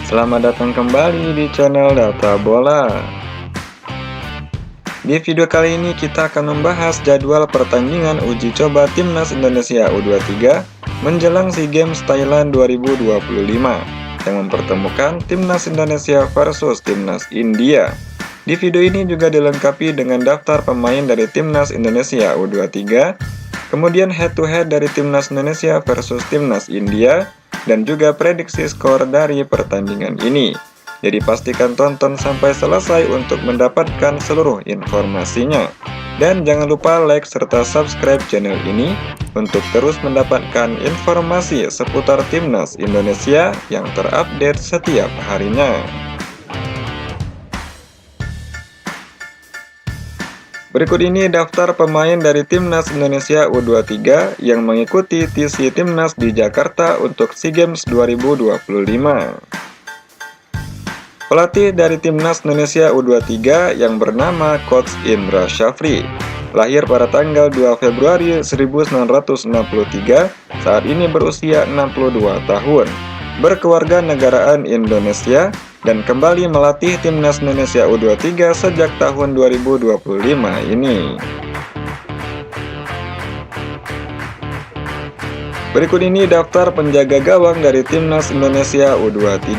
Selamat datang kembali di channel Data Bola. Di video kali ini kita akan membahas jadwal pertandingan uji coba Timnas Indonesia U23 menjelang SEA Games Thailand 2025 yang mempertemukan Timnas Indonesia versus Timnas India. Di video ini juga dilengkapi dengan daftar pemain dari Timnas Indonesia U23, kemudian head to head dari Timnas Indonesia versus Timnas India, dan juga prediksi skor dari pertandingan ini. Jadi pastikan tonton sampai selesai untuk mendapatkan seluruh informasinya. Dan jangan lupa like serta subscribe channel ini untuk terus mendapatkan informasi seputar Timnas Indonesia yang terupdate setiap harinya. Berikut ini daftar pemain dari Timnas Indonesia U23 yang mengikuti TC Timnas di Jakarta untuk SEA Games 2025. Pelatih dari Timnas Indonesia U23 yang bernama Coach Indra Syafri, lahir pada tanggal 2 Februari 1963, saat ini berusia 62 tahun, berkeluarga negaraan Indonesia, dan kembali melatih Timnas Indonesia U23 sejak tahun 2025 ini. Berikut ini daftar penjaga gawang dari Timnas Indonesia U23.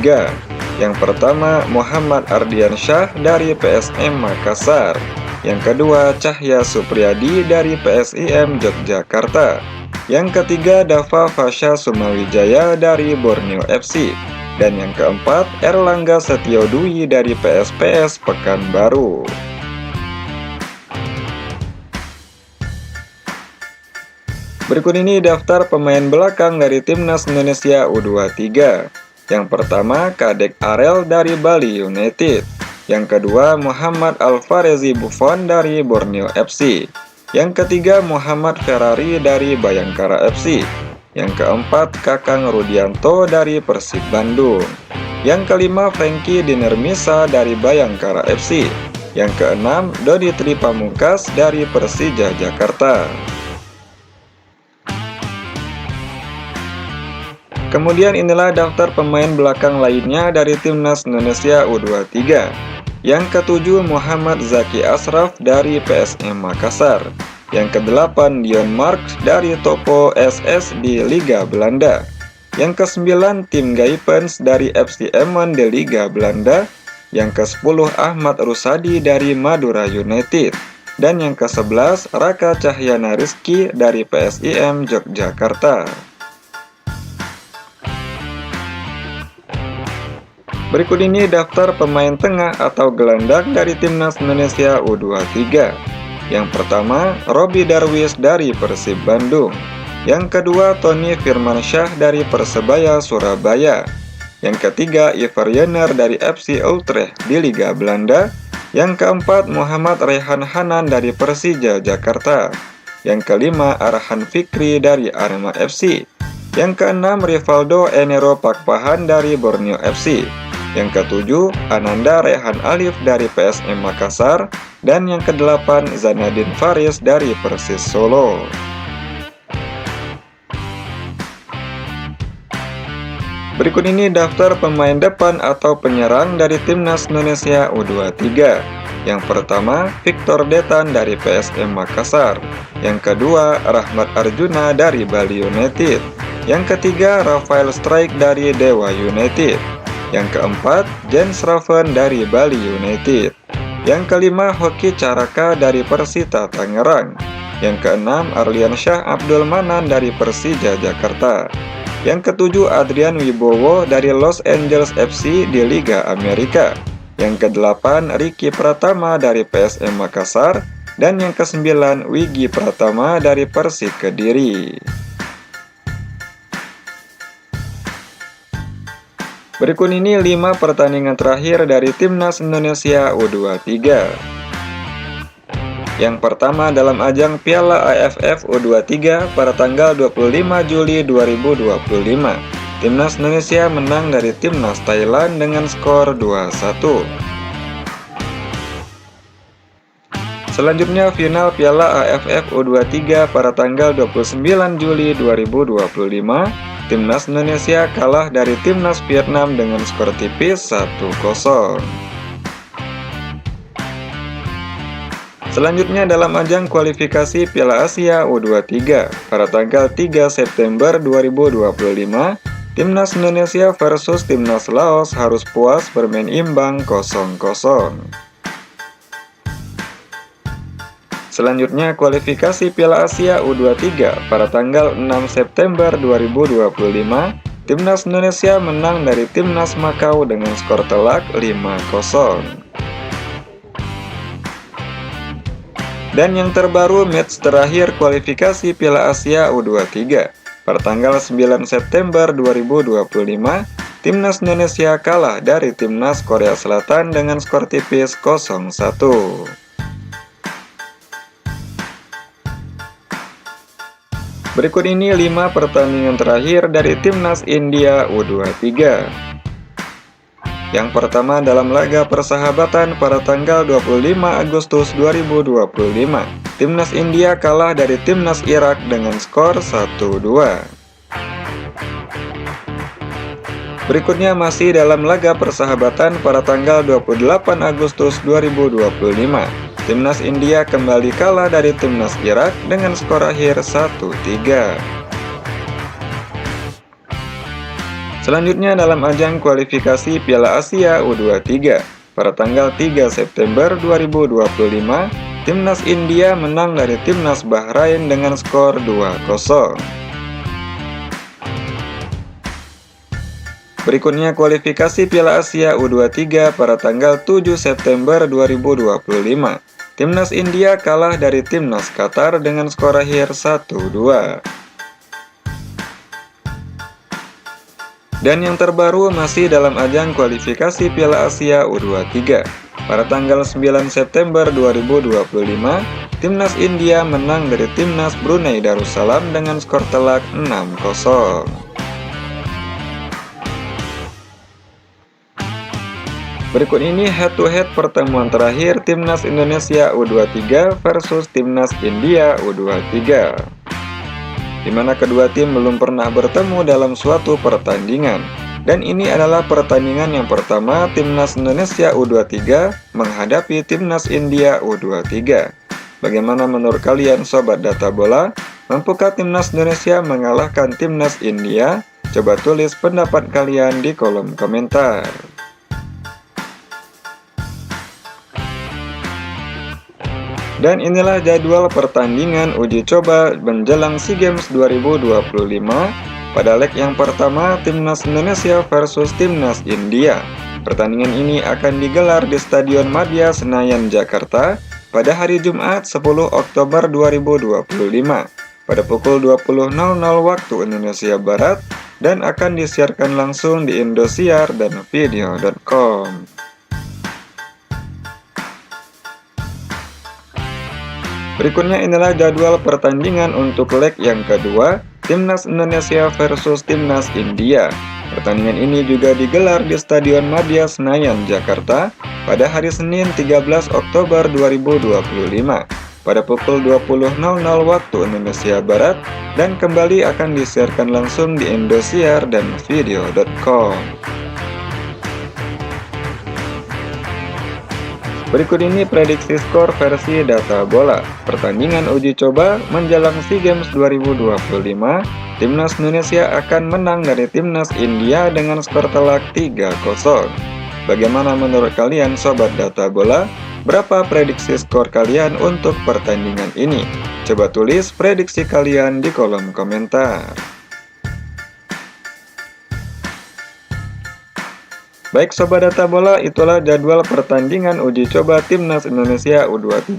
Yang pertama, Muhammad Ardiansyah dari PSM Makassar. Yang kedua, Cahya Supriyadi dari PSIM Yogyakarta. Yang ketiga, Dava Fasya Sumawijaya dari Borneo FC. Dan yang keempat, Erlangga Setiodwi dari PSPS Pekanbaru. Berikut ini daftar pemain belakang dari Timnas Indonesia U23. Yang pertama, Kadek Arel dari Bali United. Yang kedua, Muhammad Alfarezi Buffon dari Borneo FC. Yang ketiga, Muhammad Ferrari dari Bayangkara FC. Yang keempat, Kakang Rudianto dari Persib Bandung. Yang kelima, Frankie Dinermisa dari Bayangkara FC. Yang keenam, Dodi Tri Pamungkas dari Persija Jakarta. Kemudian inilah daftar pemain belakang lainnya dari Timnas Indonesia U23. Yang ketujuh, Muhammad Zaki Ashraf dari PSM Makassar. Yang ke-8, Dion Marks dari Topo SS di Liga Belanda. Yang ke-9, Tim Gaipens dari FC Emmen di Liga Belanda. Yang ke-10, Ahmad Rusadi dari Madura United. Dan yang ke-11, Raka Cahyana Rizky dari PSIM Yogyakarta. Berikut ini daftar pemain tengah atau gelandang dari Timnas Indonesia U23. Yang pertama, Robi Darwis dari Persib Bandung. Yang kedua, Tony Firmansyah dari Persebaya Surabaya. Yang ketiga, Ivar Jenner dari FC Utrecht di Liga Belanda. Yang keempat, Muhammad Rehan Hanan dari Persija Jakarta. Yang kelima, Arhan Fikri dari Arema FC. Yang keenam, Rivaldo Enero Pakpahan dari Borneo FC. Yang ketujuh, Ananda Rehan Alif dari PSM Makassar. Dan yang kedelapan, Zanadin Faris dari Persis Solo. Berikut ini daftar pemain depan atau penyerang dari Timnas Indonesia U23. Yang pertama, Victor Detan dari PSM Makassar. Yang kedua, Rahmat Arjuna dari Bali United. Yang ketiga, Rafael Strike dari Dewa United. Yang keempat, Jens Raven dari Bali United. Yang kelima, Hoki Caraka dari Persita Tangerang. Yang keenam, Arliansyah Abdul Manan dari Persija Jakarta. Yang ketujuh, Adrian Wibowo dari Los Angeles FC di Liga Amerika. Yang kedelapan, Ricky Pratama dari PSM Makassar. Dan yang kesembilan, Wigi Pratama dari Persik Kediri. Berikut ini 5 pertandingan terakhir dari Timnas Indonesia U23. Yang pertama dalam ajang Piala AFF U23 pada tanggal 25 Juli 2025. Timnas Indonesia menang dari Timnas Thailand dengan skor 2-1. Selanjutnya final Piala AFF U23 pada tanggal 29 Juli 2025. Timnas Indonesia kalah dari Timnas Vietnam dengan skor tipis 1-0. Selanjutnya dalam ajang kualifikasi Piala Asia U23 pada tanggal 3 September 2025, Timnas Indonesia versus Timnas Laos harus puas bermain imbang 0-0. Selanjutnya kualifikasi Piala Asia U23 pada tanggal 6 September 2025, Timnas Indonesia menang dari Timnas Makau dengan skor telak 5-0. Dan yang terbaru match terakhir kualifikasi Piala Asia U23 pada tanggal 9 September 2025, Timnas Indonesia kalah dari Timnas Korea Selatan dengan skor tipis 0-1. Berikut ini 5 pertandingan terakhir dari Timnas India U23. Yang pertama dalam laga persahabatan pada tanggal 25 Agustus 2025, Timnas India kalah dari Timnas Irak dengan skor 1-2. Berikutnya masih dalam laga persahabatan pada tanggal 28 Agustus 2025, Timnas India kembali kalah dari Timnas Irak dengan skor akhir 1-3. Selanjutnya dalam ajang kualifikasi Piala Asia U23 pada tanggal 3 September 2025, Timnas India menang dari Timnas Bahrain dengan skor 2-0. Berikutnya kualifikasi Piala Asia U23 pada tanggal 7 September 2025, Timnas India kalah dari Timnas Qatar dengan skor akhir 1-2. Dan yang terbaru masih dalam ajang kualifikasi Piala Asia U23 pada tanggal 9 September 2025, Timnas India menang dari Timnas Brunei Darussalam dengan skor telak 6-0. Berikut ini head-to-head pertemuan terakhir Timnas Indonesia U23 versus Timnas India U23, di mana kedua tim belum pernah bertemu dalam suatu pertandingan. Dan ini adalah pertandingan yang pertama Timnas Indonesia U23 menghadapi Timnas India U23. Bagaimana menurut kalian Sobat Data Bola? Mampukah Timnas Indonesia mengalahkan Timnas India? Coba tulis pendapat kalian di kolom komentar. Dan inilah jadwal pertandingan uji coba menjelang SEA Games 2025. Pada leg yang pertama, Timnas Indonesia versus Timnas India. Pertandingan ini akan digelar di Stadion Madia Senayan, Jakarta pada hari Jumat 10 Oktober 2025 pada pukul 20.00 waktu Indonesia Barat dan akan disiarkan langsung di Indosiar dan video.com. Berikutnya inilah jadwal pertandingan untuk leg yang kedua, Timnas Indonesia versus Timnas India. Pertandingan ini juga digelar di Stadion Madia Senayan, Jakarta pada hari Senin 13 Oktober 2025 pada pukul 20.00 waktu Indonesia Barat dan kembali akan disiarkan langsung di Indosiar dan video.com. Berikut ini prediksi skor versi Data Bola. Pertandingan uji coba menjelang SEA Games 2025, Timnas Indonesia akan menang dari Timnas India dengan skor telak 3-0. Bagaimana menurut kalian Sobat Data Bola? Berapa prediksi skor kalian untuk pertandingan ini? Coba tulis prediksi kalian di kolom komentar. Baik Sobat Data Bola, itulah jadwal pertandingan uji coba Timnas Indonesia U23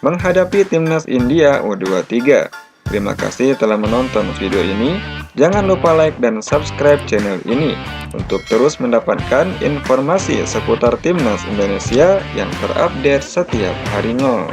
menghadapi Timnas India U23. Terima kasih telah menonton video ini. Jangan lupa like dan subscribe channel ini untuk terus mendapatkan informasi seputar Timnas Indonesia yang terupdate setiap harinya.